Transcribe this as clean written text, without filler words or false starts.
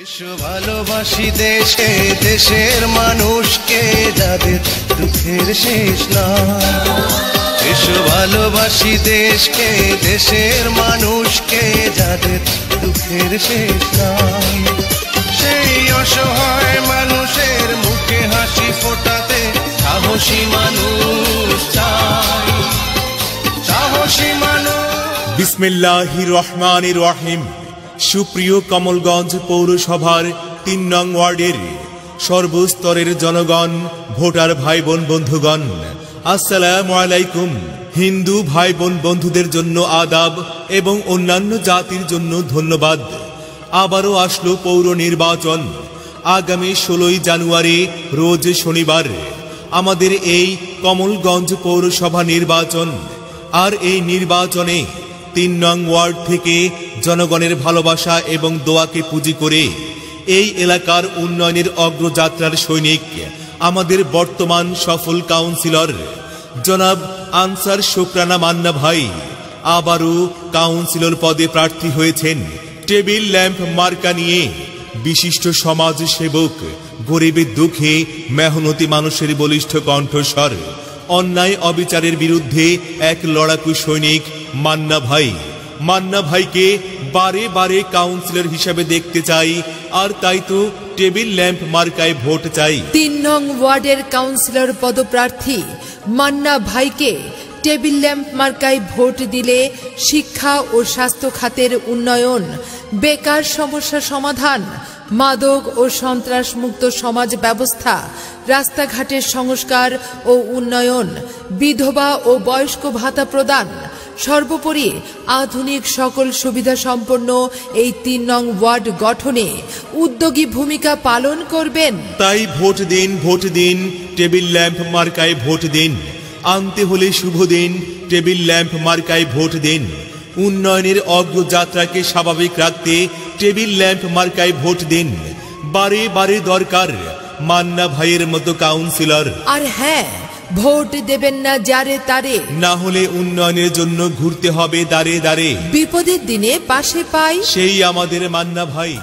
এসো ভালোবাসি দেশে, দেশের মানুষকে যাদের দুঃখের শেষ নাই। এসো ভালোবাসি দেশকে, দেশের মানুষকে যাদের দুঃখের শেষ নাই। সেই অসহায় মানুষের মুখে হাসি ফোটাতে সাহসী মানুষ চাই, সাহসী মানুষ। বিসমিল্লাহির রহমানির রহিম। সুপ্রিয় কমলগঞ্জ পৌরসভার ৩ নং ওয়ার্ডের সর্বস্তরের জনগণ, ভোটার ভাই বোন বন্ধুগণ, আসসালামু আলাইকুম। হিন্দু ভাই বোন বন্ধুদের জন্য আদাব এবং অন্যান্য জাতির জন্য ধন্যবাদ। আবারও আসলো পৌর নির্বাচন। আগামী ১৬ই জানুয়ারি রোজ শনিবার আমাদের এই কমলগঞ্জ পৌরসভা নির্বাচন। আর এই নির্বাচনে ৩ নং ওয়ার্ড থেকে জনগণের ভালোবাসা এবং দোয়াকে পুঁজি করে এই এলাকার উন্নয়নের অগ্রযাত্রার সৈনিক আমাদের বর্তমান সফল কাউন্সিলর জনাব আনসার শুকরানা মান্না ভাই আবারও কাউন্সিলর পদে প্রার্থী হয়েছেন। টেবিল ল্যাম্প মার্কা নিয়ে বিশিষ্ট সমাজ সেবক, গরিবের দুঃখে মেহনতি মানুষের বলিষ্ঠ কণ্ঠস্বর, অন্যায় অবিচারের বিরুদ্ধে এক লড়াকু সৈনিক মান্না ভাই। মান্না ভাইকে বারে বারে কাউন্সিলর হিসাবে দেখতে চাই, আর তাই তো টেবিল ল্যাম্প মার্কায় ভোট চাই। ৩ নং ওয়ার্ডের কাউন্সিলর পদপ্রার্থী মান্না ভাইকে টেবিল ল্যাম্প মার্কায় ভোট দিলে শিক্ষা ও স্বাস্থ্য খাতের উন্নয়ন, বেকার সমস্যা সমাধান, মাদক ও সন্ত্রাস মুক্ত সমাজ ব্যবস্থা, রাস্তাঘাটের সংস্কার ও উন্নয়ন, বিধবা ও বয়স্ক ভাতা প্রদান, সর্বোপরি আধুনিক সকল সুবিধা সম্পন্ন এই ৩ নং ওয়ার্ড গঠনে উদ্যোগী ভূমিকা পালন করবেন। তাই ভোট দিন, ভোট দিন, টেবিল ল্যাম্প মার্কায় ভোট দিন। আনতে হলে শুভ দিন, টেবিল ল্যাম্প মার্কায় ভোট দিন। উন্নয়নের অগ্রযাত্রাকে স্বাভাবিক রাখতে টেবিল ল্যাম্প মার্কায় ভোট দিন। বারে বারে দরকার মান্না ভাইয়ের মতো কাউন্সিলর। আর হ্যাঁ, ভোট দেবেন না যারে তারে, না হলে উন্নয়নের জন্য ঘুরতে হবে দাঁড়ে দাঁড়ে। বিপদের দিনে পাশে পাই সেই আমাদের মান্না ভাই।